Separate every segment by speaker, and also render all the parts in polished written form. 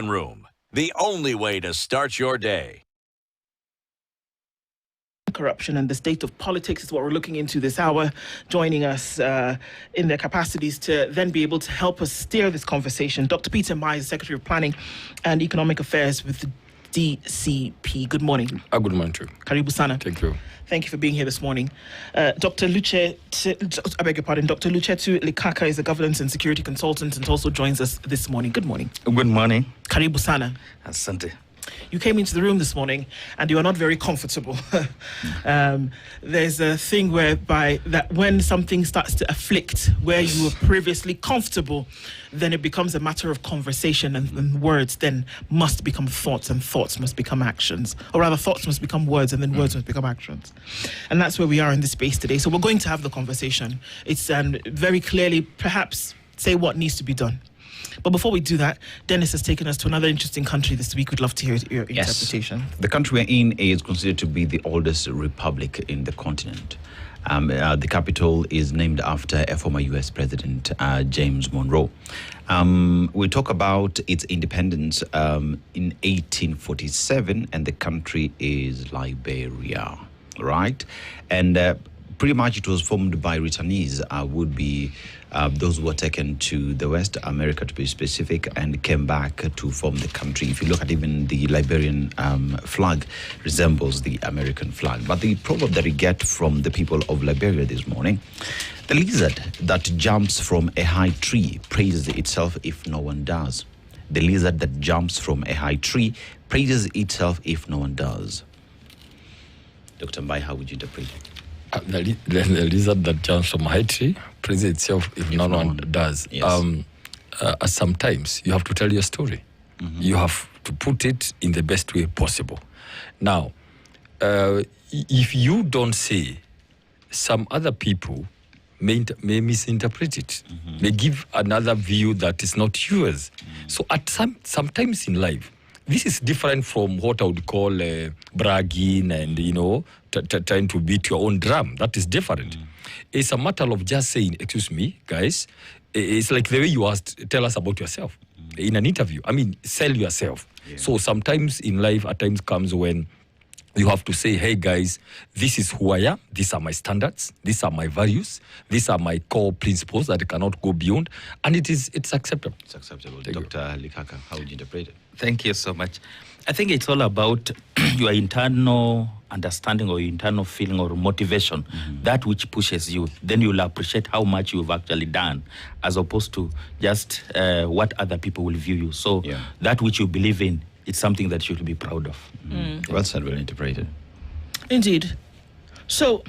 Speaker 1: Room, the only way to start your day.
Speaker 2: Corruption and the state of politics is what we're looking into this hour. Joining us in their capacities to then be able to help us steer this conversation, Dr. Peter Mbae is Secretary of Planning and Economic Affairs with the DCP. Good morning.
Speaker 3: Good morning too.
Speaker 2: Karibu sana.
Speaker 3: Thank you.
Speaker 2: Thank you for being here this morning. Dr. Lucetu Likaka is a governance and security consultant and also joins us this morning. Good morning.
Speaker 4: Good morning.
Speaker 2: Karibu sana.
Speaker 4: Asante.
Speaker 2: You came into the room this morning and you are not very comfortable. There's a thing whereby that when something starts to afflict where you were previously comfortable, then it becomes a matter of conversation, and words then must become thoughts, and thoughts must become actions. Or rather, thoughts must become words, and then words must become actions. And that's where we are in this space today. So we're going to have the conversation. It's very clearly perhaps say what needs to be done. But before we do that, Dennis has taken us to another interesting country this week. We'd love to hear your interpretation.
Speaker 4: The country we're in is considered to be the oldest republic in the continent. The capital is named after a former U.S. president, James Monroe. We talk about its independence in 1847, and the country is Liberia, right? And pretty much it was formed by returnees, would be those who were taken to the West America, to be specific, and came back to form the country. If you look at even the Liberian flag, resembles the American flag. But the proverb that we get from the people of Liberia this morning: the lizard that jumps from a high tree praises itself if no one does. The lizard that jumps from a high tree praises itself if no one does. Dr. Mbae, how would you interpret it?
Speaker 3: The lizard that jumps from a high tree praises itself if no one does.
Speaker 4: Yes.
Speaker 3: Sometimes you have to tell your story. Mm-hmm. You have to put it in the best way possible. Now, if you don't say, some other people may misinterpret it, may give another view that is not yours. So sometimes in life, this is different from what I would call bragging and, trying to beat your own drum. That is different. It's a matter of just saying, excuse me, guys, it's like the way you asked, tell us about yourself in an interview. I mean, sell yourself. Yeah. So sometimes in life, at times comes when you have to say, hey guys, this is who I am. These are my standards. These are my values. These are my core principles that I cannot go beyond. And it's acceptable.
Speaker 4: It's acceptable. Dr. Likaka, how would you interpret it?
Speaker 5: Thank you so much. I think it's all about your internal understanding or your internal feeling or motivation, that which pushes you. Then you'll appreciate how much you've actually done, as opposed to just what other people will view you. So that which you believe in, it's something that you should be proud of.
Speaker 4: Well said, well interpreted.
Speaker 2: Indeed. So,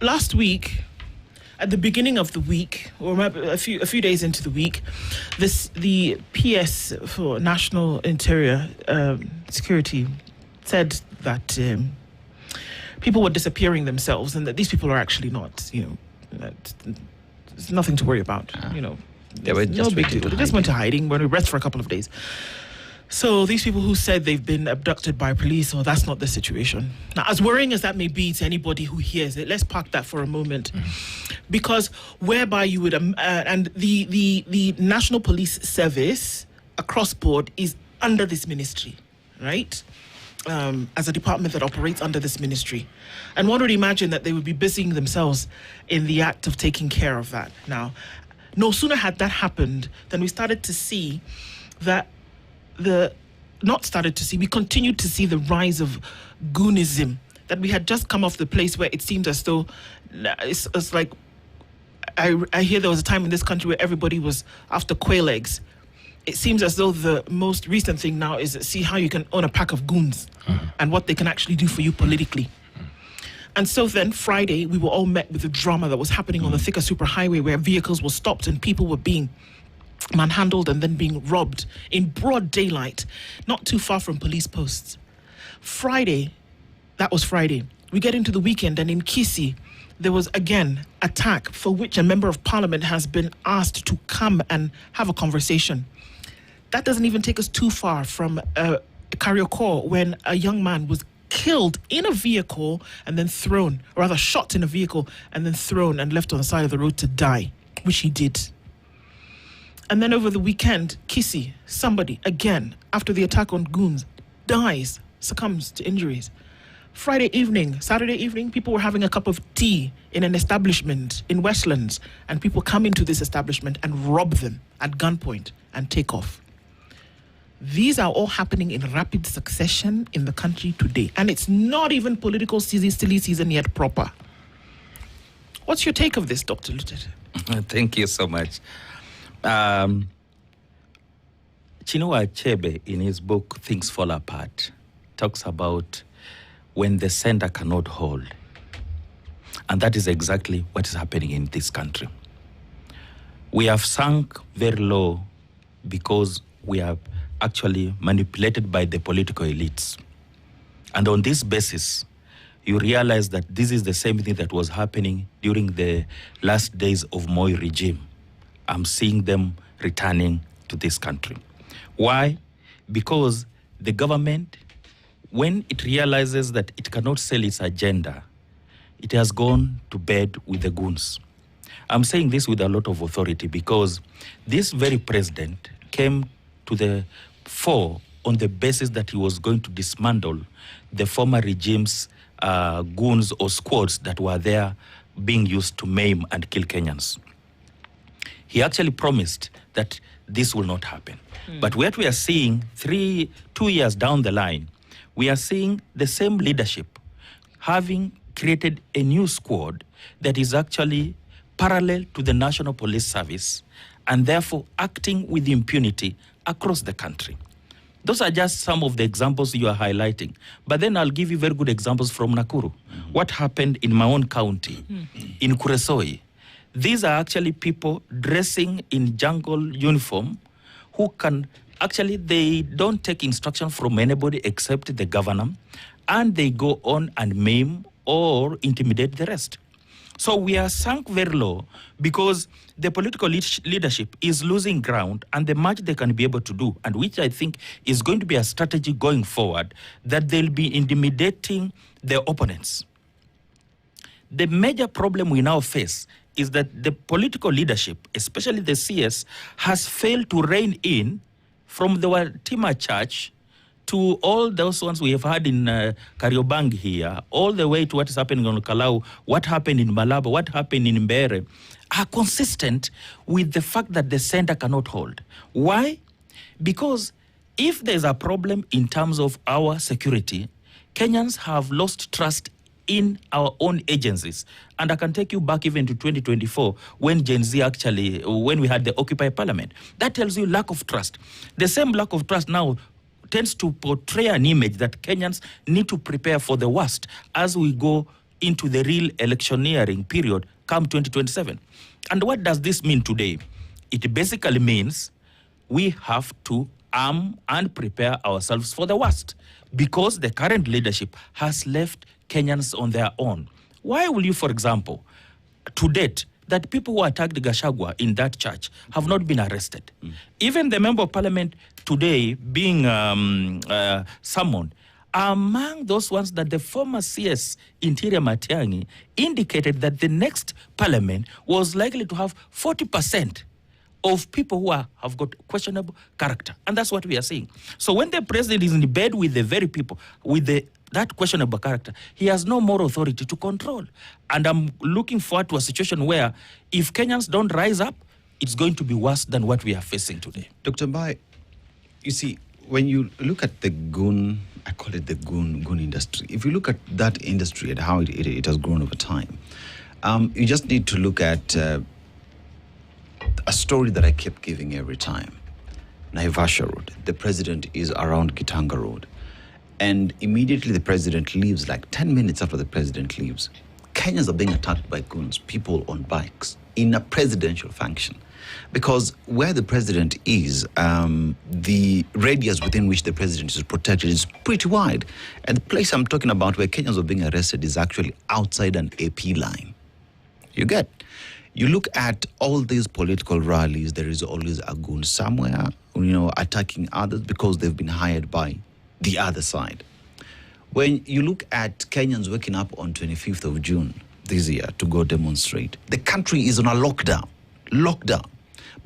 Speaker 2: last week, at the beginning of the week, or a few days into the week, the PS for National Interior Security said that people were disappearing themselves, and that these people are actually not. There's nothing to worry about.
Speaker 4: They were just
Speaker 2: no big deal. They just went to hiding, went to rest for a couple of days. So these people who said they've been abducted by police, that's not the situation. Now, as worrying as that may be to anybody who hears it, let's park that for a moment. Because whereby you would, and the National Police Service across board is under this ministry, right? As a department that operates under this ministry. And one would imagine that they would be busying themselves in the act of taking care of that. Now, no sooner had that happened than we started to see that we continued to see the rise of goonism, that we had just come off the place where it seemed as though it's like, I hear there was a time in this country where everybody was after quail eggs. It seems as though the most recent thing now is see how you can own a pack of goons and what they can actually do for you politically. And so then Friday, we were all met with the drama that was happening on the Thika Superhighway, where vehicles were stopped and people were being manhandled and then being robbed in broad daylight, not too far from police posts. That was Friday. We get into the weekend, and in Kisi, there was again attack for which a member of parliament has been asked to come and have a conversation. That doesn't even take us too far from Kariokor, when a young man was killed in a vehicle and then thrown, or rather shot in a vehicle and then thrown and left on the side of the road to die, which he did. And then over the weekend, Kissy, somebody, again, after the attack on goons, dies, succumbs to injuries. Friday evening, Saturday evening, people were having a cup of tea in an establishment in Westlands, and people come into this establishment and rob them at gunpoint and take off. These are all happening in rapid succession in the country today. And it's not even political silly season yet proper. What's your take of this, Dr. Lutete?
Speaker 5: Thank you so much. Chinua Achebe, in his book, Things Fall Apart, talks about when the center cannot hold. And that is exactly what is happening in this country. We have sunk very low because we are actually manipulated by the political elites. And on this basis, you realize that this is the same thing that was happening during the last days of Moi regime. I'm seeing them returning to this country. Why? Because the government, when it realizes that it cannot sell its agenda, it has gone to bed with the goons. I'm saying this with a lot of authority because this very president came to the fore on the basis that he was going to dismantle the former regime's goons or squads that were there being used to maim and kill Kenyans. He actually promised that this will not happen. But what we are seeing 2 years down the line, we are seeing the same leadership having created a new squad that is actually parallel to the National Police Service and therefore acting with impunity across the country. Those are just some of the examples you are highlighting. But then I'll give you very good examples from Nakuru. What happened in my own county, in Kuresoi. These are actually people dressing in jungle uniform who can, actually they don't take instruction from anybody except the governor, and they go on and maim or intimidate the rest. So we are sunk very low because the political leadership is losing ground, and the much they can be able to do, and which I think is going to be a strategy going forward, that they'll be intimidating their opponents. The major problem we now face is that the political leadership, especially the CS, has failed to rein in from the Watima Church to all those ones we have had in Kariobangi here, all the way to what is happening on Kalau, what happened in Malaba, what happened in Mbae, are consistent with the fact that the center cannot hold. Why? Because if there's a problem in terms of our security, Kenyans have lost trust in our own agencies. And I can take you back even to 2024 when Gen Z actually, when we had the Occupy Parliament. That tells you lack of trust. The same lack of trust now tends to portray an image that Kenyans need to prepare for the worst as we go into the real electioneering period come 2027. And what does this mean today? It basically means we have to arm and prepare ourselves for the worst because the current leadership has left Kenyans on their own. Why will you, for example, to date, that people who attacked Gachagua in that church have not been arrested? Even the member of parliament today being summoned, among those ones that the former CS Interior Matiang'i indicated that the next parliament was likely to have 40% of people who have got questionable character. And that's what we are seeing. So when the president is in bed with the very people, with that questionable character, he has no more authority to control. And I'm looking forward to a situation where if Kenyans don't rise up, it's going to be worse than what we are facing today.
Speaker 4: Dr. Mbae, you see, when you look at the goon, I call it the goon industry. If you look at that industry and how it has grown over time, you just need to look at a story that I kept giving every time. Naivasha Road. The president is around Gitanga Road. And immediately the president leaves, like 10 minutes after the president leaves, Kenyans are being attacked by goons, people on bikes, in a presidential function. Because where the president is, the radius within which the president is protected is pretty wide. And the place I'm talking about where Kenyans are being arrested is actually outside an AP line. You look at all these political rallies, there is always a goon somewhere, attacking others because they've been hired by the other side. When you look at Kenyans waking up on 25th of June this year to go demonstrate, the country is on a lockdown.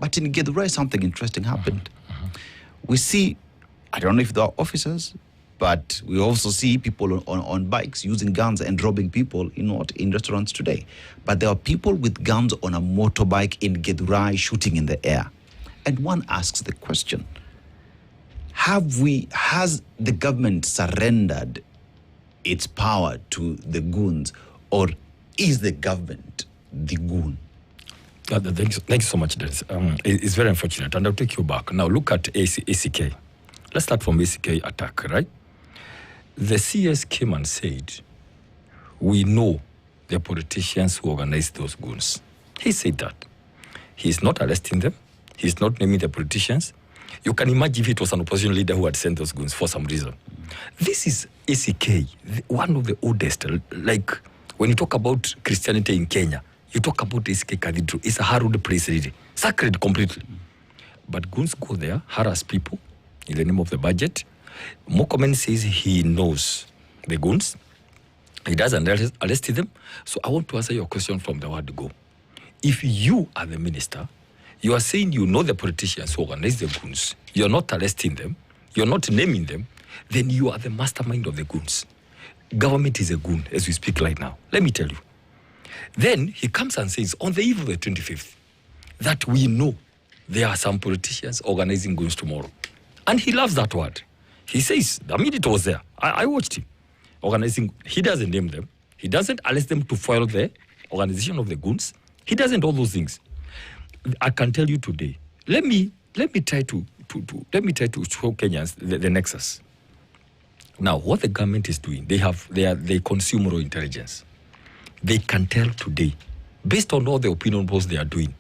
Speaker 4: But in Githurai, something interesting happened. We see, I don't know if they are officers, but we also see people on bikes using guns and robbing people in restaurants today. But there are people with guns on a motorbike in Githurai shooting in the air. And one asks the question, has the government surrendered its power to the goons, or is the government the goon?
Speaker 3: Thank you so much, Dennis. It's very unfortunate, and I'll take you back. Now look at ACK. Let's start from ACK attack, right? The CS came and said, we know the politicians who organized those goons. He said that. He's not arresting them. He's not naming the politicians. You can imagine if it was an opposition leader who had sent those goons for some reason. This is ACK, one of the oldest. Like, when you talk about Christianity in Kenya, you talk about ACK Cathedral. It's a hallowed place, really. Sacred completely. But goons go there, harass people in the name of the budget. Mokomen says he knows the goons. He doesn't arrest them. So I want to answer your question from the word go. If you are the minister, you are saying you know the politicians who organize the goons, you're not arresting them, you're not naming them, then you are the mastermind of the goons. Government is a goon as we speak right now. Let me tell you. Then he comes and says on the eve of the 25th that we know there are some politicians organizing goons tomorrow. And he loves that word. He says, I mean, it was there. I watched him organizing. He doesn't name them. He doesn't arrest them to foil the organization of the goons. He doesn't all those things. I can tell you today. Let me try to show Kenyans the nexus. Now, what the government is doing, they consume raw intelligence. They can tell today, based on all the opinion polls they are doing,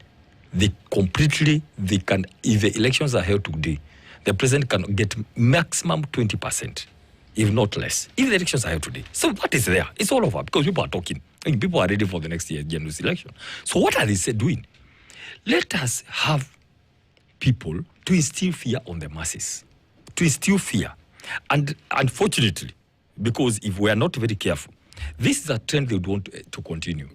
Speaker 3: if the elections are held today, the president can get maximum 20%, if not less, if the elections are held today. So what is there? It's all over because people are talking. And people are ready for the next year January election. So what are they doing? Let us have people to instill fear on the masses, to instill fear. And unfortunately, because if we are not very careful, this is a trend they would want to continue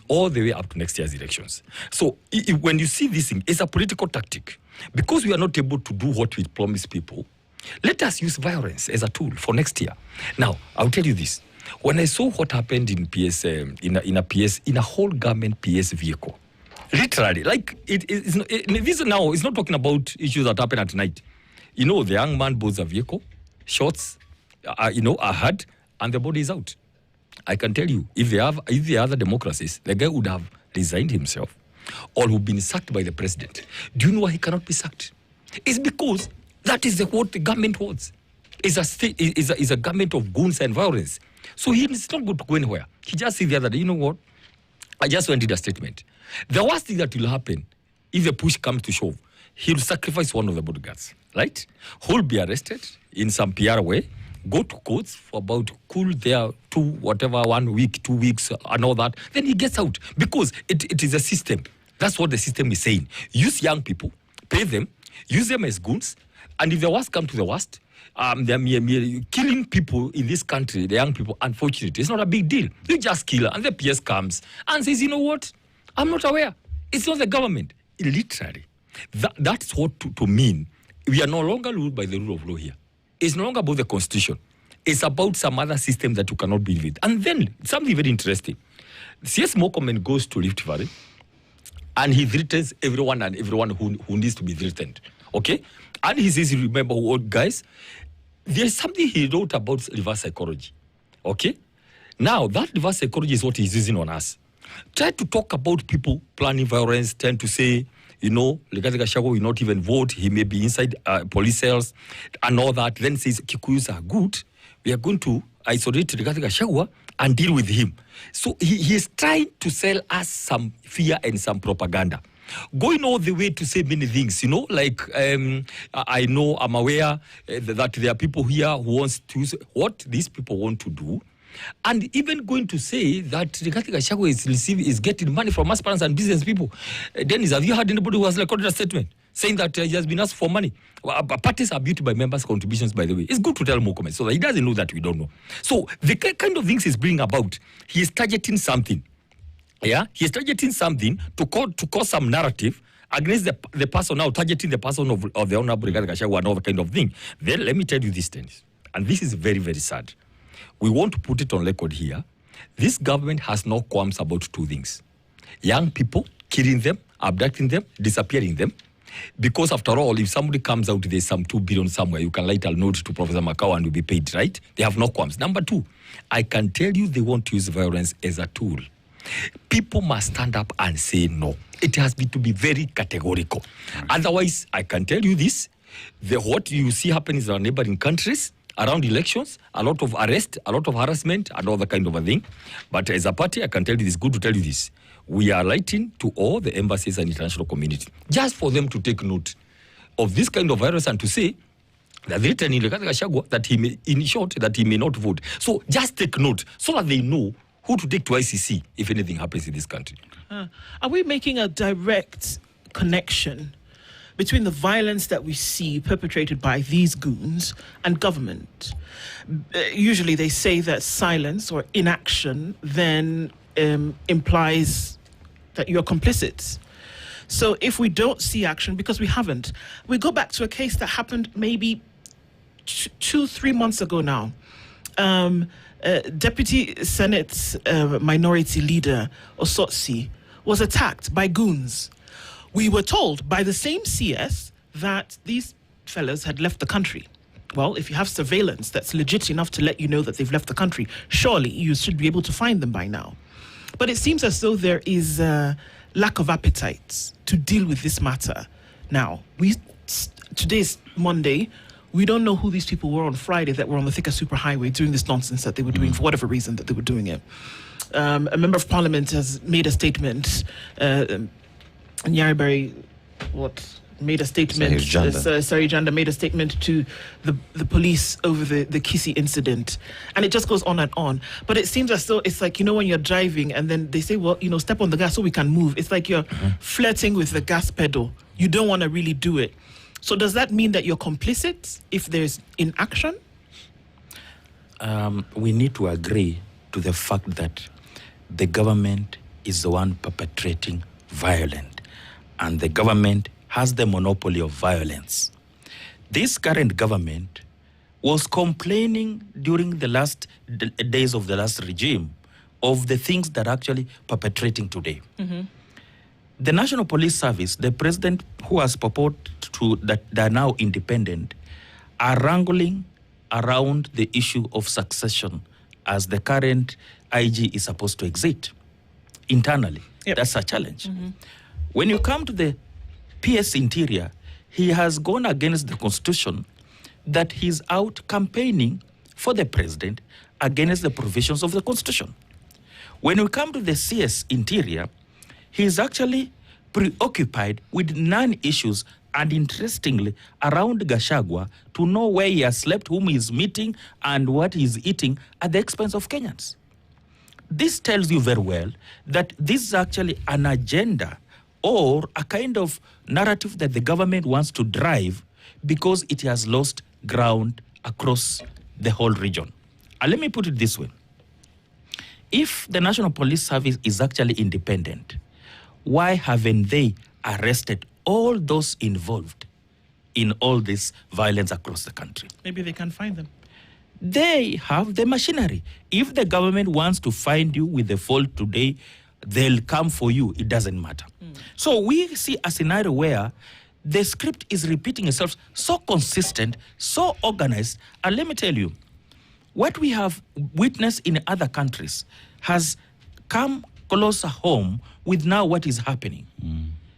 Speaker 3: all the way up to next year's elections. So when you see this thing, it's a political tactic. Because we are not able to do what we promise people, let us use violence as a tool for next year. Now, I'll tell you this. When I saw what happened in PS, in a whole government PS vehicle, literally, like this now is not talking about issues that happen at night. The young man boards a vehicle, shots, are heard, and the body is out. I can tell you, if there are other democracies, the guy would have resigned himself or would have been sacked by the president. Do you know why he cannot be sacked? It's because that is what the government wants. It's a government of goons and violence. So it's not going to go anywhere. He just said the other day, you know what? I just went in a statement. The worst thing that will happen, if the push comes to shove, he'll sacrifice one of the bodyguards, right? Who'll be arrested in some PR way, go to courts for about cool there 1 week, 2 weeks, and all that. Then he gets out because it is a system. That's what the system is saying. Use young people, pay them, use them as goons, and if the worst come to the worst, they're killing people in this country, the young people, unfortunately, it's not a big deal. You just kill her, and the PS comes and says, you know what? I'm not aware. It's not the government. Literally. That's what to mean. We are no longer ruled by the rule of law here. It's no longer about the constitution. It's about some other system that you cannot be with. And then, something very interesting. CS Mokomen goes to Rift Valley, and he threatens everyone who needs to be threatened. Okay? And he says, remember what, guys? There's something he wrote about reverse psychology. Okay? Now, that reverse psychology is what he's using on us. Try to talk about people planning violence, tend to say, Rigathi Gachagua will not even vote. He may be inside police cells and all that. Then says Kikuyus are good. We are going to isolate Rigathi Gachagua and deal with him. So he is trying to sell us some fear and some propaganda. Going all the way to say many things, I'm aware that there are people here who wants to say what these people want to do. And even going to say that Rigathi Gachagua is getting money from aspirants and business people. Dennis, have you heard anybody who has recorded a statement saying that he has been asked for money? Parties are built by members' contributions, by the way. It's good to tell Mokomen so that he doesn't know that we don't know. So the kind of things he's bringing about, he is targeting something. Yeah, he is targeting something to cause some narrative against the person now, targeting the person of the Honorable Rigathi Gachagua and all that kind of thing. Then let me tell you this, Dennis, and this is very, very sad. We want to put it on record here. This government has no qualms about two things. Young people, killing them, abducting them, disappearing them. Because after all, if somebody comes out, there's some 2 billion somewhere, you can write a note to Professor Makau and you'll be paid, right? They have no qualms. Number two, I can tell you they want to use violence as a tool. People must stand up and say no. It has to be very categorical. Otherwise, I can tell you this, what you see happening in our neighboring countries, around elections, a lot of arrest, a lot of harassment, and all that kind of a thing. But as a party, I can tell you this, good to tell you this. We are writing to all the embassies and international community, just for them to take note of this kind of virus and to say that written in Rigathi Gachagua that he may, in short, that he may not vote. So just take note so that they know who to take to ICC if anything happens in this country.
Speaker 2: Are we making a direct connection between the violence that we see perpetrated by these goons and government? Usually they say that silence or inaction then implies that you're complicit. So if we don't see action, because we haven't, we go back to a case that happened maybe 2-3 months ago now. Deputy Senate Minority Leader Osotsi was attacked by goons. We were told by the same CS that these fellas had left the country. Well, if you have surveillance that's legit enough to let you know that they've left the country, surely you should be able to find them by now. But it seems as though there is a lack of appetite to deal with this matter. Now, today's Monday. We don't know who these people were on Friday that were on the Thika Superhighway doing this nonsense that they were doing for whatever reason that they were doing it. A member of parliament has made a statement. Nyariberry, made a statement. Sari Janda made a statement to the police over the Kisi incident. And it just goes on and on. But it seems as though it's like, when you're driving and then they say, well, step on the gas so we can move. It's like you're flirting with the gas pedal. You don't want to really do it. So does that mean that you're complicit if there's inaction?
Speaker 5: We need to agree to the fact that the government is the one perpetrating violence, and the government has the monopoly of violence. This current government was complaining during the last days of the last regime of the things that are actually perpetrating today. Mm-hmm. The National Police Service, the president who has purported to that they are now independent, are wrangling around the issue of succession as the current IG is supposed to exit internally. Yep. That's a challenge. Mm-hmm. When you come to the PS Interior, he has gone against the Constitution that he's out campaigning for the president against the provisions of the Constitution. When we come to the CS Interior, he's actually preoccupied with non-issues and, interestingly, around Gachagua to know where he has slept, whom he is meeting, and what he is eating at the expense of Kenyans. This tells you very well that this is actually an agenda or a kind of narrative that the government wants to drive because it has lost ground across the whole region. And let me put it this way. If the National Police Service is actually independent, why haven't they arrested all those involved in all this violence across the country?
Speaker 2: Maybe they can find them.
Speaker 5: They have the machinery. If the government wants to find you with the fault today, they'll come for you. It doesn't matter. So we see a scenario where the script is repeating itself, so consistent, so organized. And let me tell you, what we have witnessed in other countries has come closer home with now what is happening.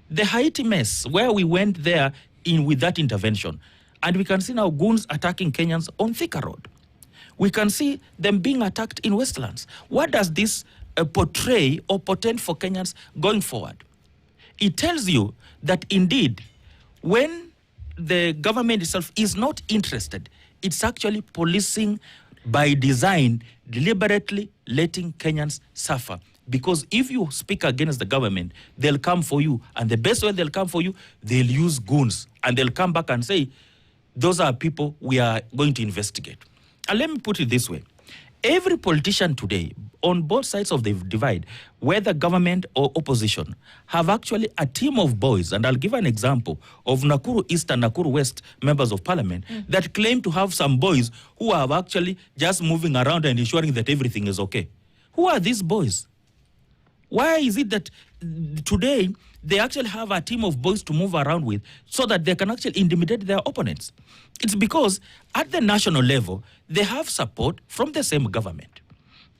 Speaker 5: The Haiti mess, where we went there with that intervention, and we can see now goons attacking Kenyans on Thika Road. We can see them being attacked in Westlands. What does this portray or portend for Kenyans going forward? It tells you that indeed, when the government itself is not interested, it's actually policing by design, deliberately letting Kenyans suffer. Because if you speak against the government, they'll come for you. And the best way they'll come for you, they'll use goons. And they'll come back and say, those are people we are going to investigate. And let me put it this way. Every politician today, on both sides of the divide, whether government or opposition, have actually a team of boys, and I'll give an example of Nakuru East and Nakuru West members of parliament that claim to have some boys who are actually just moving around and ensuring that everything is okay. Who are these boys? Why is it that today they actually have a team of boys to move around with so that they can actually intimidate their opponents? It's because at the national level, they have support from the same government.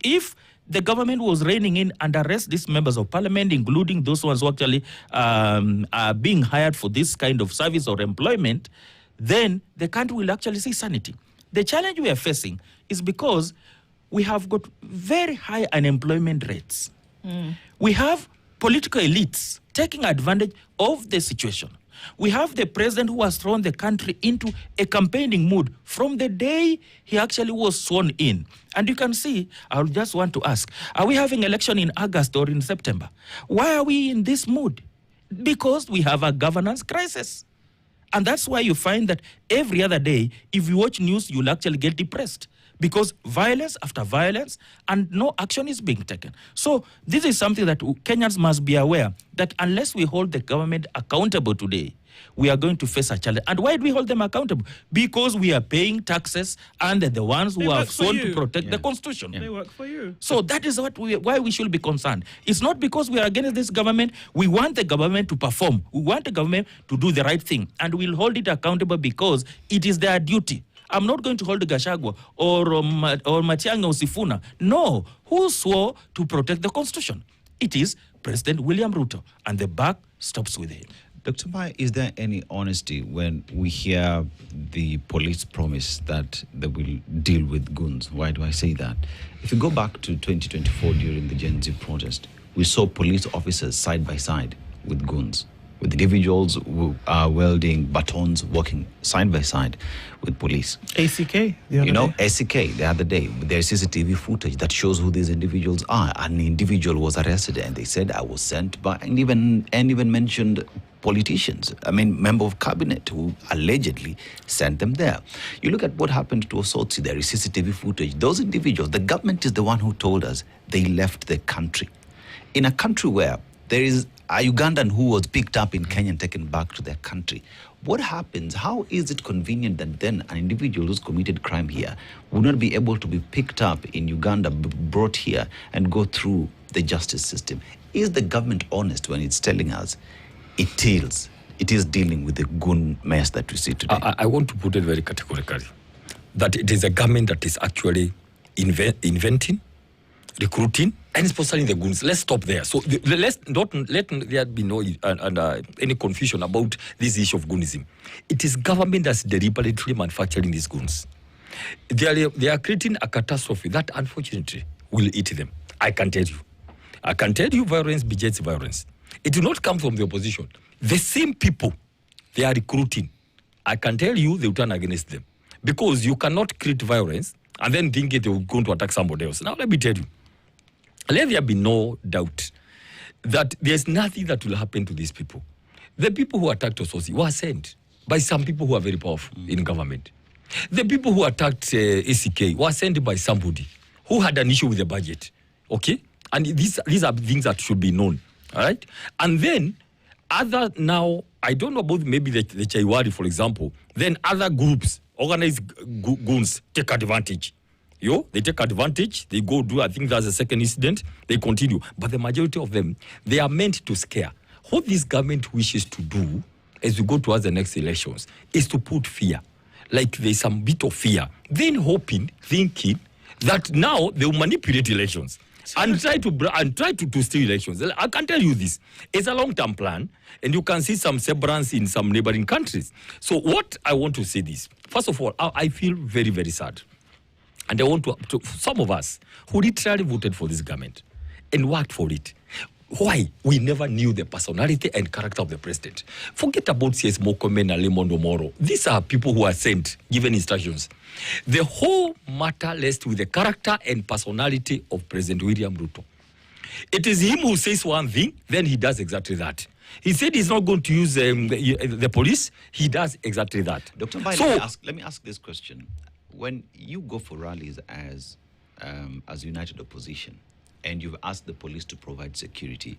Speaker 5: If the government was reining in and arrest these members of parliament, including those ones who actually are being hired for this kind of service or employment, then the country will actually see sanity. The challenge we are facing is because we have got very high unemployment rates. We have political elites taking advantage of the situation. We have the president who has thrown the country into a campaigning mood from the day he actually was sworn in. And you can see, I just want to ask, are we having election in August or in September? Why are we in this mood? Because we have a governance crisis. And that's why you find that every other day, if you watch news, you'll actually get depressed. Because violence after violence and no action is being taken. So this is something that Kenyans must be aware that unless we hold the government accountable today, we are going to face a challenge. And why do we hold them accountable? Because we are paying taxes and they're the ones who are sworn to protect the Constitution.
Speaker 2: They work for you.
Speaker 5: So that is why we should be concerned. It's not because we are against this government. We want the government to perform. We want the government to do the right thing. And we'll hold it accountable because it is their duty. I'm not going to hold Gachagua or Matiang'i or Sifuna. No. Who swore to protect the Constitution? It is President William Ruto. And the buck stops with him.
Speaker 4: Dr. Mbae, is there any honesty when we hear the police promise that they will deal with goons? Why do I say that? If you go back to 2024 during the Gen Z protest, we saw police officers side by side with goons, with individuals who are wielding batons, walking side by side with police.
Speaker 2: ACK, the other day.
Speaker 4: ACK the other day, there's CCTV footage that shows who these individuals are. An individual was arrested and they said, I was sent by, and even mentioned politicians, member of cabinet who allegedly sent them there. You look at what happened to Osotsi, there is CCTV footage. Those individuals, the government is the one who told us they left the country. In a country where there is a Ugandan who was picked up in Kenya and taken back to their country. What happens? How is it convenient that then an individual who's committed crime here would not be able to be picked up in Uganda, brought here, and go through the justice system? Is the government honest when it's telling us it is dealing with the goon mess that we see today?
Speaker 3: I want to put it very categorically that it is a government that is actually inventing, recruiting, and sponsoring the goons. Let's stop there. So let's not let there be no any confusion about this issue of goonism. It is government that's deliberately manufacturing these goons. They are creating a catastrophe that unfortunately will eat them. I can tell you violence begets violence. It will not come from the opposition. The same people they are recruiting, I can tell you they will turn against them. Because you cannot create violence and then think they will go to attack somebody else. Now let me tell you, let there be no doubt that there's nothing that will happen to these people. The people who attacked Ososi were sent by some people who are very powerful in government. The people who attacked ACK were sent by somebody who had an issue with the budget. Okay? And these are things that should be known. All right? And then, now, I don't know about maybe the Chaiwari, for example, then other groups, organized goons, take advantage. They take advantage, they go do, I think that's the second incident, they continue. But the majority of them, they are meant to scare. What this government wishes to do as we go towards the next elections is to put fear. Like there's some bit of fear. Then thinking that now they will manipulate elections and try to steal elections. I can tell you this. It's a long-term plan, and you can see some semblance in some neighboring countries. So what I want to say this. First of all, I feel very, very sad. And I want to some of us who literally voted for this government and worked for it. Why? We never knew the personality and character of the president. Forget about C.S. Mokomen and Lemondo Moro. These are people who are sent, given instructions. The whole matter rests with the character and personality of President William Ruto. It is him who says one thing, then he does exactly that. He said he's not going to use the police. He does exactly that.
Speaker 4: Dr. Mbae, let me ask this question. When you go for rallies as United Opposition, and you've asked the police to provide security,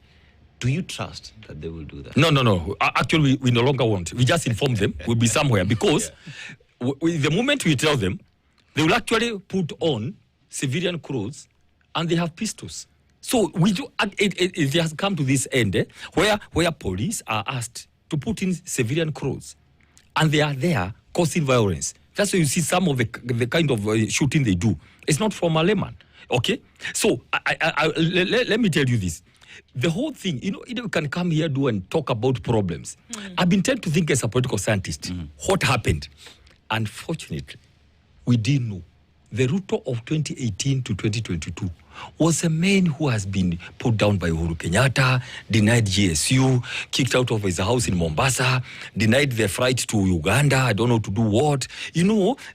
Speaker 4: do you trust that they will do that?
Speaker 3: No. Actually, we no longer want. We just inform them we'll be somewhere because the moment we tell them, they will actually put on civilian clothes and they have pistols. So we do. It has come to this end where police are asked to put in civilian clothes, and they are there causing violence. That's why you see some of the kind of shooting they do. It's not from a layman. Okay, so let me tell you this. The whole thing, you can come here and talk about problems. I've been trying to think as a political scientist, what happened? Unfortunately, we didn't know. The Ruto of 2018 to 2022 was a man who has been put down by Uhuru Kenyatta, denied GSU, kicked out of his house in Mombasa, denied the flight to Uganda, I don't know to do what.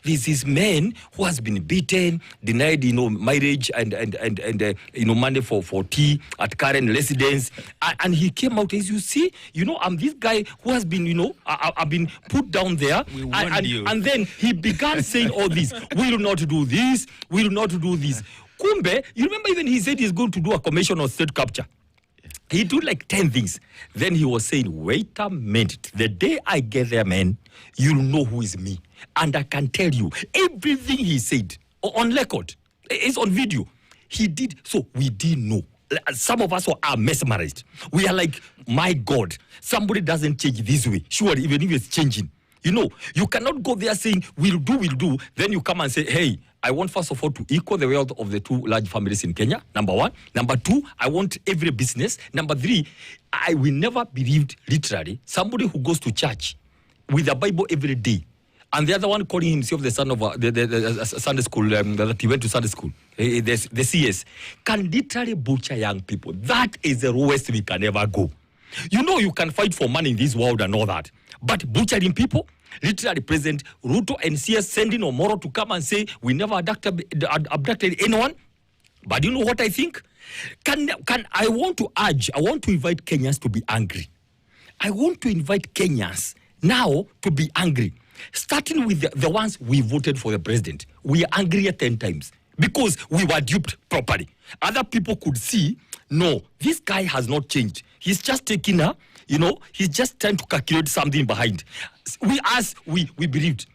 Speaker 3: This is man who has been beaten, denied, marriage and money for tea at current residence. And he came out, as you see, I'm this guy who has been, I've been put down there. And then he began saying all this. We will not do this. We will not do this. Kumbe, you remember even he said he's going to do a commission on state capture. He did like 10 things. Then he was saying, wait a minute. The day I get there, man, you'll know who is me. And I can tell you, everything he said on record, it's on video. He did. So we didn't know. Some of us are mesmerized. We are like, my God, somebody doesn't change this way. Sure, even if it's changing. You cannot go there saying, we'll do. Then you come and say, hey, I want, first of all, to equal the wealth of the two large families in Kenya, number one. Number two, I want every business. Number three, I will never believe, literally, somebody who goes to church with a Bible every day, and the other one calling himself the son of the Sunday school, that he went to Sunday school, the CS, can literally butcher young people. That is the lowest we can ever go. You can fight for money in this world and all that, but butchering people, literally President Ruto and CS sending Omoro to come and say, we never abducted anyone. But you know what I think? I want to invite Kenyans to be angry. I want to invite Kenyans now to be angry. Starting with the ones we voted for the president. We are angry 10 times because we were duped properly. Other people could see, no, this guy has not changed. He's just taking he's just trying to calculate something behind. We believed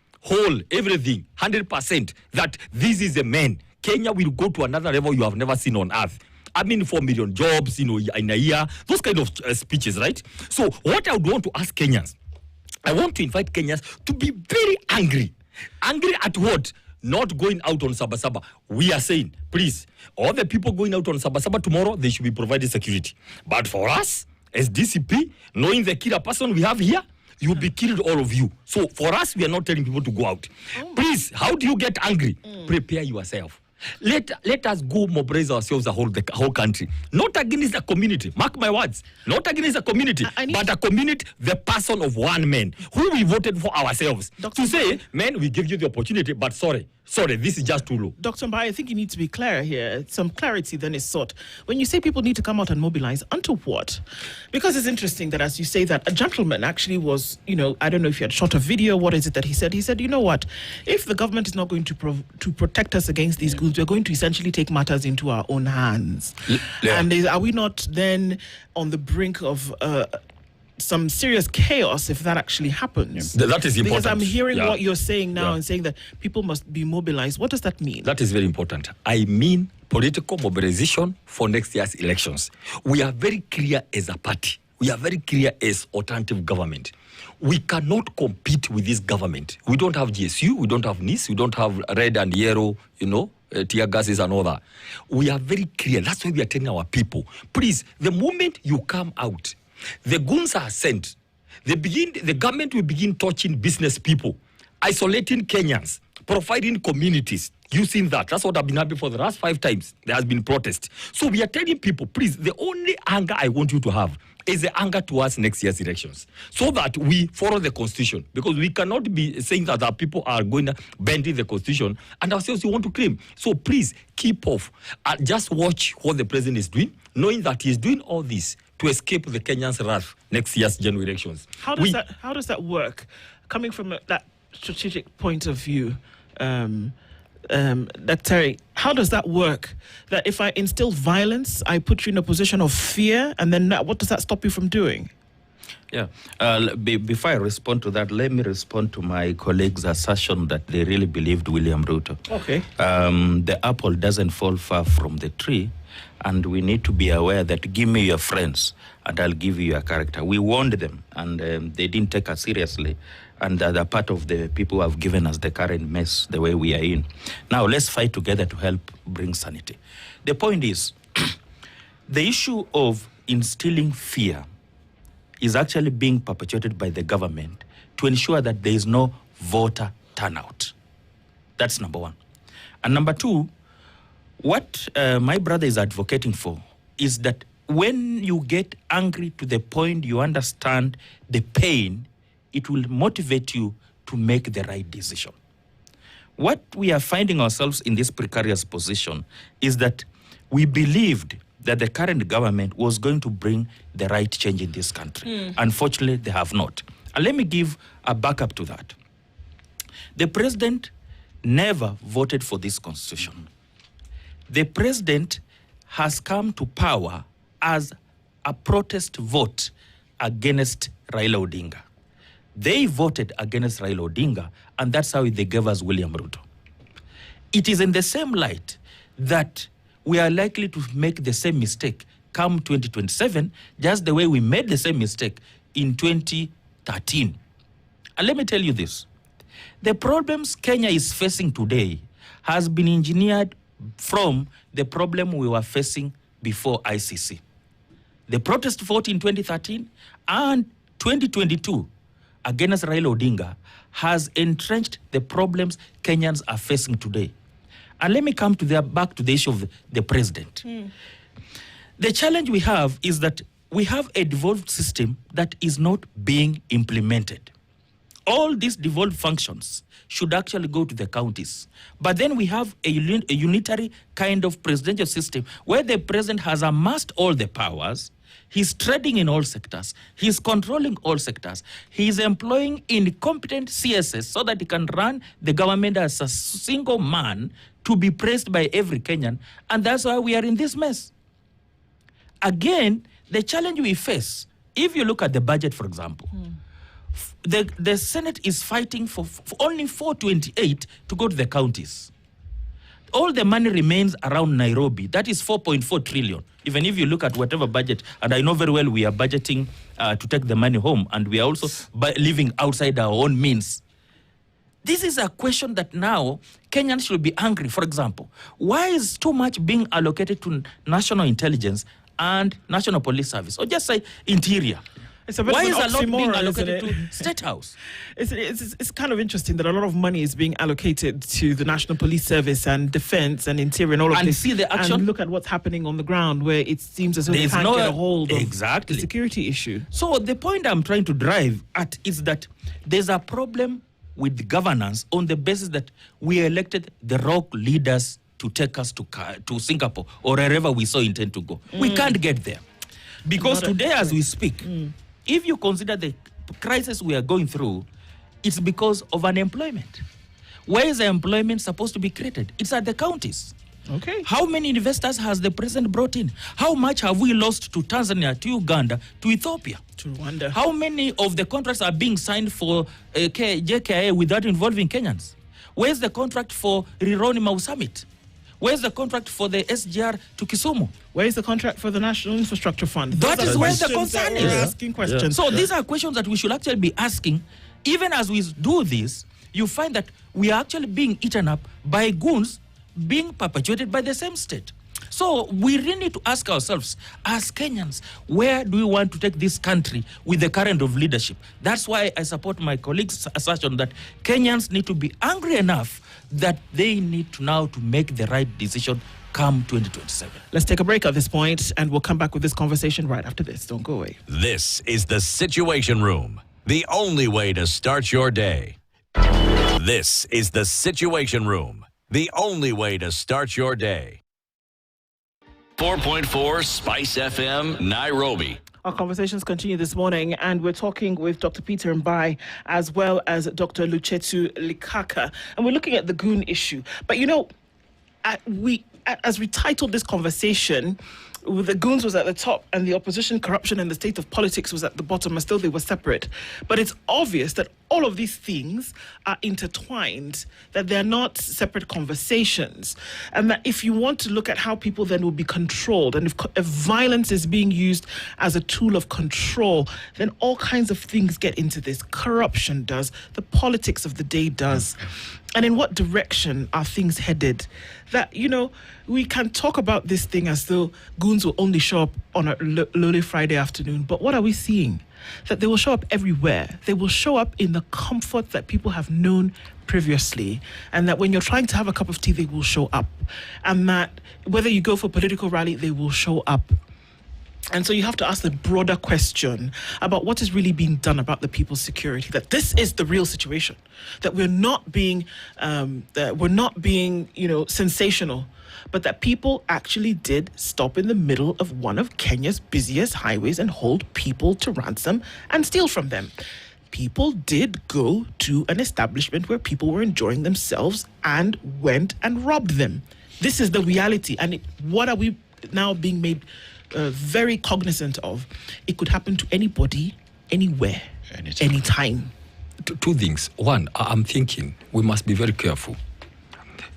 Speaker 3: everything, 100%, that this is a man. Kenya will go to another level you have never seen on earth. 4 million jobs, in a year, those kind of speeches, right? So what I would want to ask Kenyans, I want to invite Kenyans to be very angry. Angry at what? Not going out on Sabasaba. We are saying, please, all the people going out on Sabasaba tomorrow, they should be provided security. But for us, as DCP, knowing the killer person we have here, you'll be killed, all of you. So for us, we are not telling people to go out. Please, how do you get angry? Prepare yourself. Let us go mobilize ourselves, the whole country. Not against the community. Mark my words. Not against the community, but a community, the person of one man, who we voted for ourselves. To say, man, we give you the opportunity, but sorry, this is just too low.
Speaker 2: Dr. Mbae, I think you need to be clear here. Some clarity then is sought. When you say people need to come out and mobilize, unto what? Because it's interesting that as you say that, a gentleman actually was, I don't know if you had shot a video, what is it that he said? He said, you know what, if the government is not going to protect us against these goods, we're going to essentially take matters into our own hands. Yeah. And are we not then on the brink of some serious chaos if that actually happens?
Speaker 3: That is important.
Speaker 2: Because I'm hearing what you're saying now and saying that people must be mobilized. What does that mean?
Speaker 3: That is very important. I mean political mobilization for next year's elections. We are very clear as a party. We are very clear as alternative government. We cannot compete with this government. We don't have GSU, we don't have NIS, we don't have red and yellow, tear gases and all that. We are very clear. That's why we are telling our people, please, the moment you come out, the goons are sent. The government will begin touching business people, isolating Kenyans, providing communities, using that. That's what I've been happening for the last 5 times. There has been protest. So we are telling people, please, the only anger I want you to have is the anger towards next year's elections, so that we follow the constitution. Because we cannot be saying that our people are going to bend in the constitution and ourselves you want to claim. So please, keep off. Just watch what the president is doing, knowing that he is doing all this to escape the Kenyans' wrath next year's general elections.
Speaker 2: How does that work? Coming from that strategic point of view, Dr. How does that work? That if I instill violence, I put you in a position of fear, and then what does that stop you from doing?
Speaker 5: Yeah. Before I respond to that, let me respond to my colleague's assertion that they really believed William Ruto.
Speaker 2: Okay.
Speaker 5: The apple doesn't fall far from the tree, and we need to be aware that give me your friends and I'll give you your character. We warned them, and they didn't take us seriously. And they're part of the people who have given us the current mess the way we are in. Now, let's fight together to help bring sanity. The point is, the issue of instilling fear is actually being perpetuated by the government to ensure that there is no voter turnout. That's number one. And number two, what my brother is advocating for is that when you get angry to the point you understand the pain, it will motivate you to make the right decision. What we are finding ourselves in this precarious position is that we believed that the current government was going to bring the right change in this country. Unfortunately, they have not. And let me give a backup to that. The president never voted for this constitution. The president has come to power as a protest vote against Raila Odinga. They voted against Raila Odinga, and that's how they gave us William Ruto. It is in the same light that we are likely to make the same mistake come 2027, just the way we made the same mistake in 2013. And let me tell you this. The problems Kenya is facing today has been engineered from the problem we were facing before ICC. The protest vote in 2013 and 2022 against Raila Odinga has entrenched the problems Kenyans are facing today. And let me come to back to the issue of the president. The challenge we have is that we have a devolved system that is not being implemented. All these devolved functions should actually go to the counties. But then we have a unitary kind of presidential system where the president has amassed all the powers. He's trading in all sectors. He's controlling all sectors. He's employing incompetent CSS so that he can run the government as a single man to be praised by every Kenyan. And that's why we are in this mess. Again, the challenge we face, if you look at the budget, for example, the Senate is fighting for only 428 to go to the counties. All the money remains around Nairobi. That is 4.4 trillion. Even if you look at whatever budget, and I know very well we are budgeting to take the money home, and we are also living outside our own means. This is a question that now Kenyans should be angry. For example, why is too much being allocated to national intelligence and national police service, or just say interior? Why is a lot being allocated to State House?
Speaker 2: It's kind of interesting that a lot of money is being allocated to the National Police Service and Defense and Interior and all of this.
Speaker 5: And see the action.
Speaker 2: And look at what's happening on the ground, where it seems as though they can't get a hold of the security issue.
Speaker 5: So the point I'm trying to drive at is that there's a problem with governance on the basis that we elected the wrong leaders to take us to Singapore or wherever we so intend to go. We can't get there. Because today as we speak, if you consider the crisis we are going through, it's because of unemployment. Where is the employment supposed to be created? It's at the counties.
Speaker 2: Okay.
Speaker 5: How many investors has the president brought in? How much have we lost to Tanzania, to Uganda, to Ethiopia?
Speaker 2: To Rwanda.
Speaker 5: How many of the contracts are being signed for JKIA without involving Kenyans? Where's the contract for Rironi Mau Summit? Where's the contract for the SGR to Kisumu?
Speaker 2: Where's the contract for the National Infrastructure Fund?
Speaker 5: That is where the concern is.
Speaker 2: We're asking questions.
Speaker 5: So these are questions that we should actually be asking. Even as we do this, you find that we are actually being eaten up by goons being perpetuated by the same state. So we really need to ask ourselves, as Kenyans, where do we want to take this country with the current of leadership? That's why I support my colleagues' assertion that Kenyans need to be angry enough that they need to now to make the right decision come 2027.
Speaker 2: Let's take a break at this point, and we'll come back with this conversation right after this. Don't go away.
Speaker 1: This is the Situation Room, the only way to start your day. This is the Situation Room, the only way to start your day. 4.4 Spice FM, Nairobi.
Speaker 2: Our conversations continue this morning, and we're talking with Dr. Peter Mbae as well as Dr. Luchetu Likaka, and we're looking at the goon issue. But as we titled this conversation, the goons was at the top and the opposition, corruption and the state of politics was at the bottom, and still they were separate. But it's obvious that all of these things are intertwined, that they're not separate conversations, and that if you want to look at how people then will be controlled, and if violence is being used as a tool of control, then all kinds of things get into this. Corruption does, the politics of the day does. And in what direction are things headed? That, we can talk about this thing as though goons will only show up on a lowly Friday afternoon. But what are we seeing? That they will show up everywhere. They will show up in the comfort that people have known previously. And that when you're trying to have a cup of tea, they will show up. And that whether you go for a political rally, they will show up. And so you have to ask the broader question about what is really being done about the people's security, that this is the real situation, that we're not being sensational, but that people actually did stop in the middle of one of Kenya's busiest highways and hold people to ransom and steal from them. People did go to an establishment where people were enjoying themselves and went and robbed them. This is the reality. And what are we now being made very cognizant of? It could happen to anybody, anywhere, anytime.
Speaker 3: Two things. One, I'm thinking we must be very careful.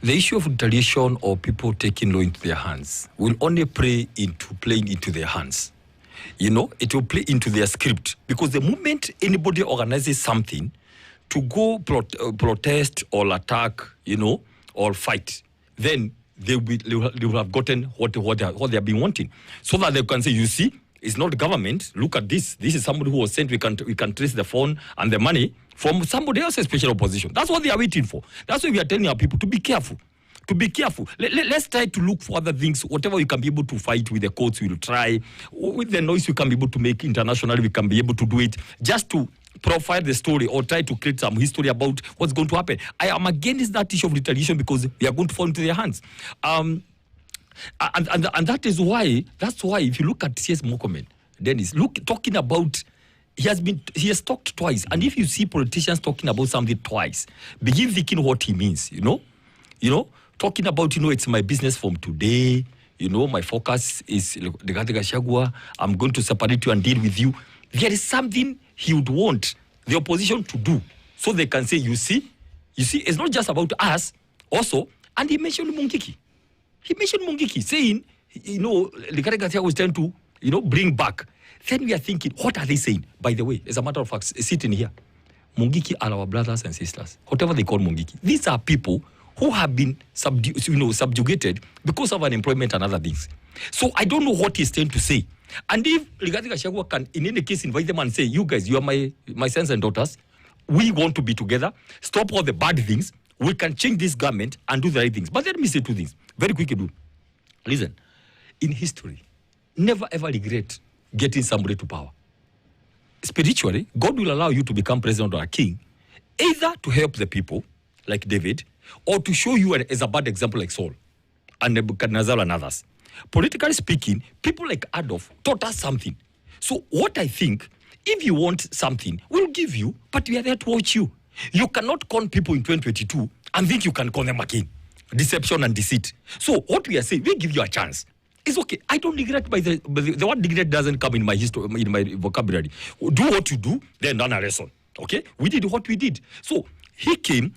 Speaker 3: The issue of retaliation or people taking law into their hands will only play into their hands. It will play into their script, because the moment anybody organizes something to go protest or attack, or fight, then they will have gotten what they have been wanting, so that they can say, you see, it's not government. Look at this. This is somebody who was sent. We can trace the phone and the money from somebody else's special opposition. That's what they are waiting for. That's why we are telling our people to be careful. To be careful. Let's try to look for other things. Whatever you can be able to fight with the courts, we will try. With the noise you can be able to make internationally, we can be able to do it, just to profile the story or try to create some history about what's going to happen. I am against that issue of retaliation, because we are going to fall into their hands. And that's why if you look at C.S. Mokomen, Dennis, talking about, he has talked twice. And if you see politicians talking about something twice, begin thinking what he means, talking about, it's my business from today, my focus is the Gashagwa, I'm going to separate you and deal with you. There is something he would want the opposition to do, so they can say, you see, it's not just about us also. And he mentioned Mungiki. Saying, the Gashagwa was trying to, bring back. Then we are thinking, what are they saying? By the way, as a matter of fact, sitting here, Mungiki are our brothers and sisters, whatever they call Mungiki. These are people who have been subjugated because of unemployment and other things. So I don't know what he's trying to say. And if Rigathi Gachagua can, in any case, invite them and say, you guys, you are my sons and daughters, we want to be together, stop all the bad things, we can change this government and do the right things. But let me say two things, very quickly. Listen, in history, never ever regret getting somebody to power. Spiritually, God will allow you to become president or a king, either to help the people, like David, or to show you as a bad example like Saul and Nebuchadnezzar and others. Politically speaking, people like Adolf taught us something. So what I think, if you want something, we'll give you, but we are there to watch you. You cannot con people in 2022 and think you can con them again. Deception and deceit. So what we are saying, we give you a chance. It's okay. I don't regret, by the word regret doesn't come in my history, in my vocabulary. Do what you do, then learn a lesson. Okay? We did what we did. So he came.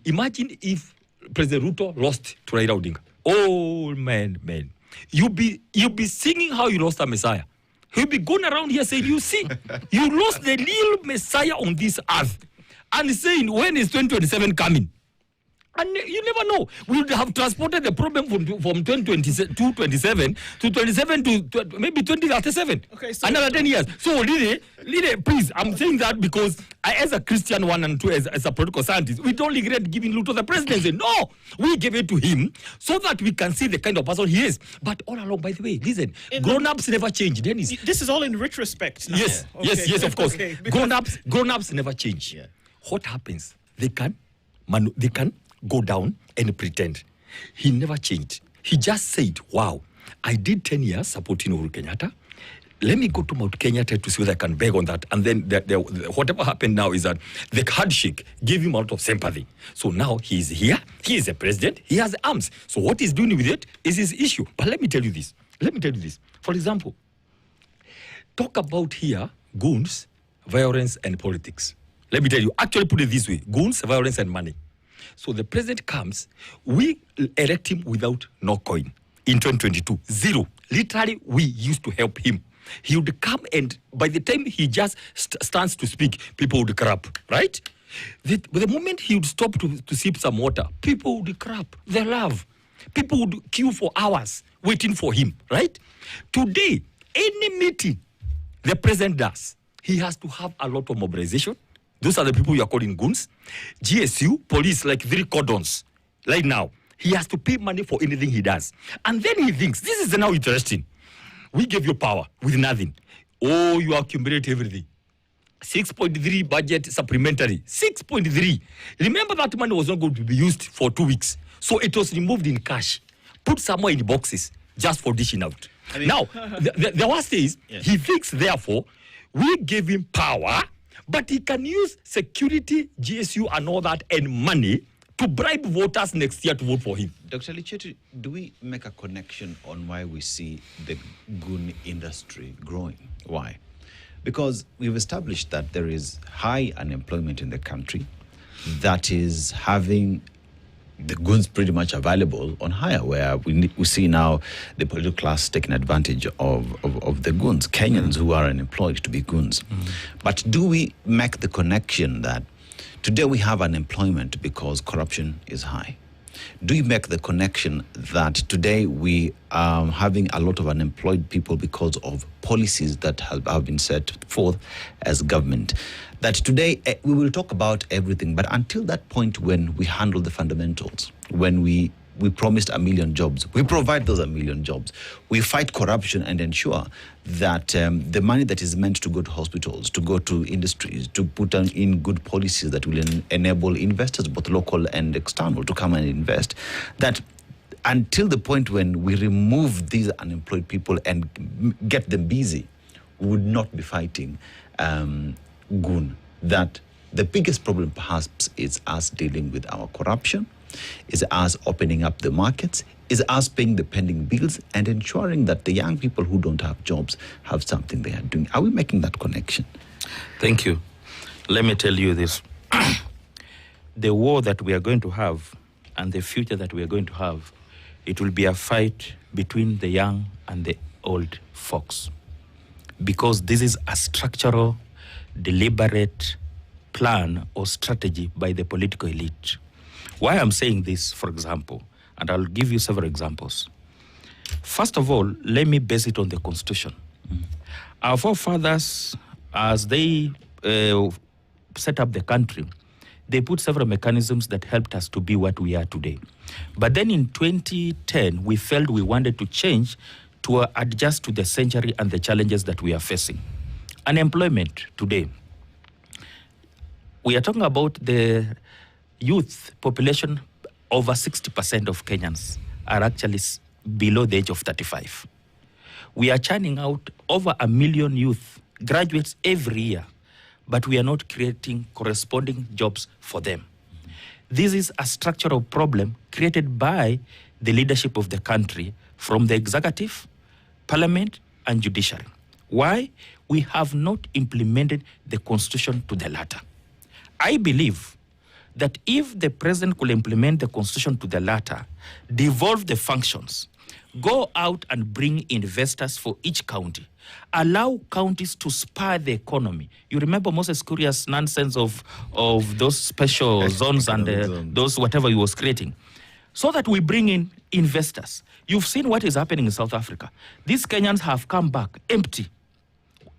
Speaker 3: Imagine if President Ruto lost to Raila Odinga. Oh, man. You'll be singing how you lost a Messiah. He'll be going around here saying, you see, you lost the real Messiah on this earth. And saying, when is 2027 coming? And you never know. We would have transported the problem from 2027 to 27 to maybe 2037. Okay, so another 10 years. So, really, please, I'm saying that because as a Christian, one and two, as a political scientist, we don't regret giving Ruto the presidency. No, we gave it to him so that we can see the kind of person he is. But all along, by the way, listen, grown-ups never change. Dennis.
Speaker 2: This is all in retrospect now.
Speaker 3: Yes, okay. yes, of course. Okay, grown-ups never change. Yeah. What happens? They can go down and pretend. He never changed. He just said, wow, I did 10 years supporting Uhuru Kenyatta. Let me go to Mount Kenyatta to see whether I can beg on that. And then whatever happened now is that the handshake gave him a lot of sympathy. So now he's here. He is a president. He has arms. So what he's doing with it is his issue. But let me tell you this. For example, talk about here goons, violence, and politics. Let me tell you, actually put it this way, goons, violence, and money. So the president comes, we elect him without no coin in 2022, zero. Literally, we used to help him. He would come and by the time he just stands to speak, people would crap, right? The moment he would stop to sip some water, people would crap, they love. People would queue for hours waiting for him, right? Today, any meeting the president does, he has to have a lot of mobilization. Those are the people you are calling goons. GSU, police, like 3 cordons. Right now, he has to pay money for anything he does. And then he thinks, this is now interesting. We gave you power with nothing. Oh, you accumulate everything. 6.3 budget supplementary. 6.3. Remember that money was not going to be used for 2 weeks. So it was removed in cash. Put somewhere in boxes just for dishing out. I mean, now, the worst is, yes, he thinks, therefore, we gave him power, but he can use security, GSU, and all that, and money to bribe voters next year to vote for him.
Speaker 4: Dr. Lichetu, do we make a connection on why we see the goon industry growing? Why? Because we've established that there is high unemployment in the country that is having the goons pretty much available on hire, where we see now the political class taking advantage of the goons, Kenyans who are unemployed to be goons. But do we make the connection that today we have unemployment because corruption is high? Do you make the connection that today we are having a lot of unemployed people because of policies that have been set forth as government? That today we will talk about everything, but until that point when we handle the fundamentals, when we promised 1 million jobs, we provide those 1 million jobs, we fight corruption and ensure that the money that is meant to go to hospitals, to go to industries, to put in good policies that will enable investors, both local and external, to come and invest, that until the point when we remove these unemployed people and get them busy, we would not be fighting goon. That the biggest problem perhaps is us dealing with our corruption, is us opening up the markets, is us paying the pending bills and ensuring that the young people who don't have jobs have something they are doing. Are we making that connection?
Speaker 5: Thank you. Let me tell you this. The war that we are going to have and the future that we are going to have, it will be a fight between the young and the old folks. Because this is a structural, deliberate plan or strategy by the political elite. Why I'm saying this, for example, and I'll give you several examples. First of all, let me base it on the Constitution. Our forefathers, as they set up the country, they put several mechanisms that helped us to be what we are today. But then in 2010, we felt we wanted to change to adjust to the century and the challenges that we are facing. Unemployment today. We are talking about the youth population. Over 60% of Kenyans are actually below the age of 35. We are churning out over 1 million youth graduates every year, but we are not creating corresponding jobs for them. This is a structural problem created by the leadership of the country, from the executive, parliament, and judiciary. Why? We have not implemented the Constitution to the latter. I believe that if the president could implement the Constitution to the latter, devolve the functions, go out and bring investors for each county, allow counties to spur the economy. You remember Moses Kuria's nonsense of those special zones and those whatever he was creating, so that we bring in investors. You've seen what is happening in South Africa. These Kenyans have come back empty.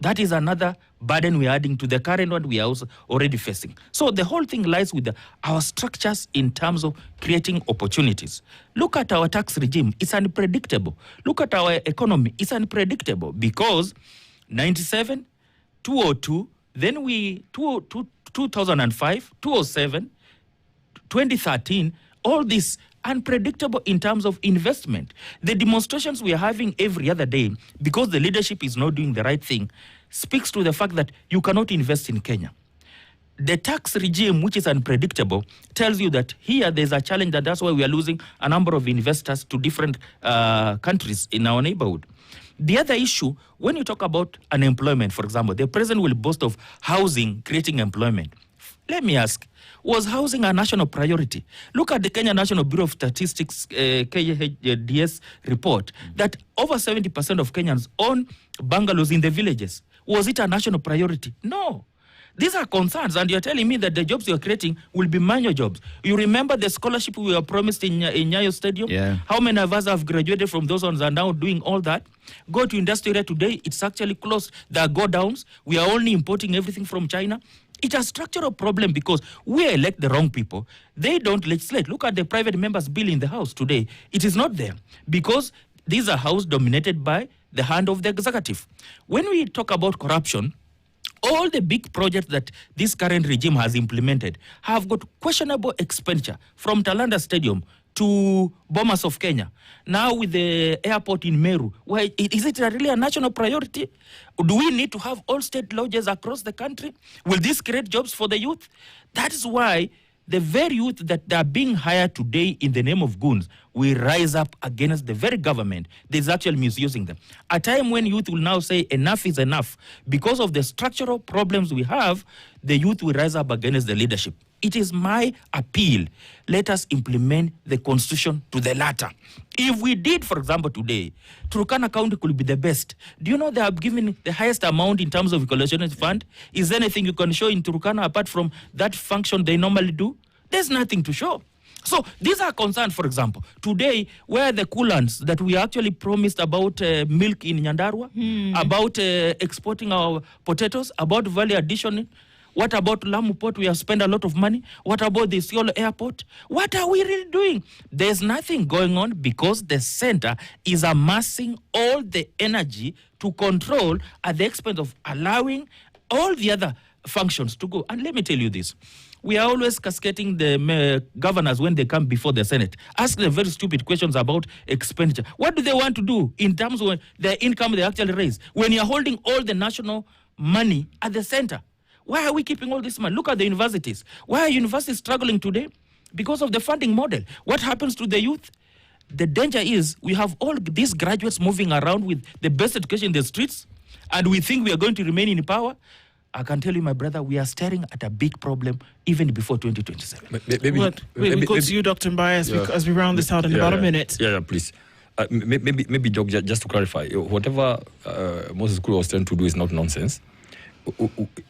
Speaker 5: That is another burden we are adding to the current one we are also already facing. So the whole thing lies with our structures in terms of creating opportunities. Look at our tax regime. It's unpredictable. Look at our economy. It's unpredictable because 97, 202, then 2005, 2007, 2013, all these unpredictable in terms of investment. The demonstrations we are having every other day, because the leadership is not doing the right thing, speaks to the fact that you cannot invest in Kenya. The tax regime, which is unpredictable, tells you that here there's a challenge, and that's why we are losing a number of investors to different countries in our neighborhood. The other issue, when you talk about unemployment, for example, the president will boast of housing creating employment. Let me ask, was housing a national priority? Look at the Kenya National Bureau of Statistics, KHDS report, that over 70% of Kenyans own bungalows in the villages. Was it a national priority? No. These are concerns, and you're telling me that the jobs you're creating will be manual jobs. You remember the scholarship we were promised in Nyayo Stadium?
Speaker 4: Yeah.
Speaker 5: How many of us have graduated from those ones are now doing all that? Go to industry area today, it's actually closed. There are go-downs. We are only importing everything from China. It's a structural problem because we elect the wrong people. They don't legislate. Look at the private members' bill in the House today. It is not there because these are houses dominated by the hand of the executive. When we talk about corruption, all the big projects that this current regime has implemented have got questionable expenditure, from Talanda Stadium to Bomas of Kenya. Now with the airport in Meru, is it really a national priority? Do we need to have all state lodges across the country? Will this create jobs for the youth? That is why the very youth that are being hired today in the name of goons will rise up against the very government that is actually misusing them. A time when youth will now say enough is enough, because of the structural problems we have, the youth will rise up against the leadership. It is my appeal. Let us implement the constitution to the latter. If we did, for example, today, Turkana County could be the best. Do you know they have given the highest amount in terms of equalization fund? Is there anything you can show in Turkana apart from that function they normally do? There's nothing to show. So these are concerns, for example. Today, where the coolants that we actually promised about milk in Nyandarua, about exporting our potatoes, about value addition. What about Lamu Port? We have spent a lot of money. What about the Isiolo Airport? What are we really doing? There's nothing going on because the center is amassing all the energy to control at the expense of allowing all the other functions to go. And let me tell you this. We are always cascading the governors when they come before the Senate. Ask them very stupid questions about expenditure. What do they want to do in terms of the income they actually raise? When you're holding all the national money at the center, why are we keeping all this money? Look at the universities. Why are universities struggling today? Because of the funding model. What happens to the youth? The danger is we have all these graduates moving around with the best education in the streets, and we think we are going to remain in power. I can tell you, my brother, we are staring at a big problem even before 2027.
Speaker 2: We'll go to you, Dr. Mbae, as we round this out in about a minute.
Speaker 3: Yeah, please. Maybe, Doc, just to clarify, whatever Moses Kulu was trying to do is not nonsense.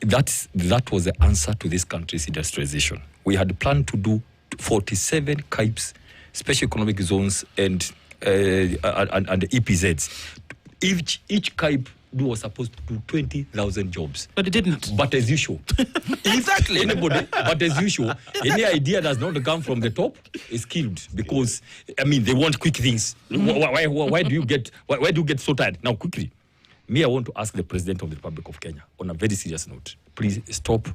Speaker 3: That was the answer to this country's industrialization. We had planned to do 47 KIPES, special economic zones, and the EPZs. Each KIPE was supposed to do 20,000 jobs.
Speaker 2: But it didn't.
Speaker 3: But as usual. Exactly. But as usual, any idea that does not come from the top is killed because, they want quick things. Why do you get so tired? Now, quickly. I want to ask the President of the Republic of Kenya on a very serious note. Please stop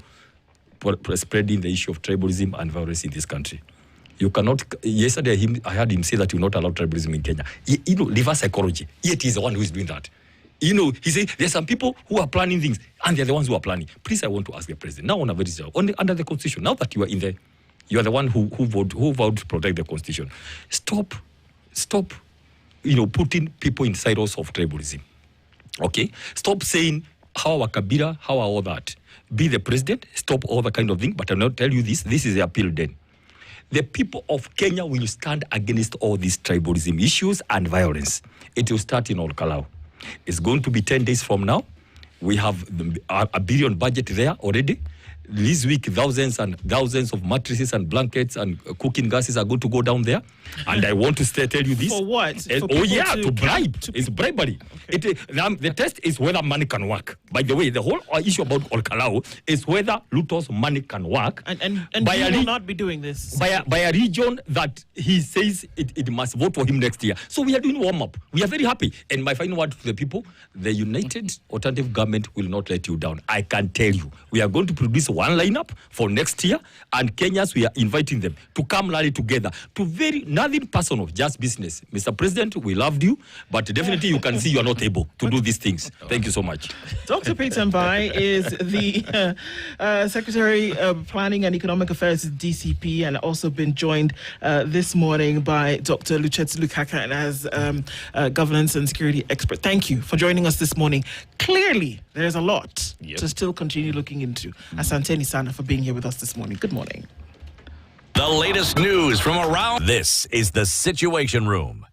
Speaker 3: spreading the issue of tribalism and violence in this country. You cannot. Yesterday, I heard him say that you will not allow tribalism in Kenya. Reverse psychology. Yet he's the one who is doing that. He said there's some people who are planning things, and they're the ones who are planning. Please, I want to ask the President now on a very serious, under the Constitution. Now that you are in there, you are the one who vowed to protect the Constitution. Stop, putting people in silos of tribalism. Okay, stop saying how our Kabila, how our all that. Be the president, stop all that kind of thing. But I'll not tell you this. This is the appeal then. The people of Kenya will stand against all these tribalism issues and violence. It will start in Olkalau. It's going to be 10 days from now. We have a billion budget there already. This week, thousands and thousands of mattresses and blankets and cooking gases are going to go down there. And I want to tell you this.
Speaker 2: For what?
Speaker 3: To bribe. It's bribery. Okay. The test is whether money can work. By the way, the whole issue about Olkalau is whether Ruto's money can work.
Speaker 2: And he will not be doing this.
Speaker 3: By a region that he says it must vote for him next year. So we are doing warm-up. We are very happy. And my final word to the people, the united alternative government will not let you down. I can tell you. We are going to produce one lineup for next year, and Kenyans, we are inviting them to come rally together to nothing personal, just business. Mr. President, we loved you, but definitely you can see you are not able to do these things. Thank you so much.
Speaker 2: Dr. Peter Mbae is the Secretary of Planning and Economic Affairs at DCP, and also been joined this morning by Dr. Luchetsi Lukaka as governance and security expert. Thank you for joining us this morning. Clearly, there's a lot to still continue looking into. Asante Sana for being here with us this morning. Good morning.
Speaker 1: The latest news from around. This is the Situation Room.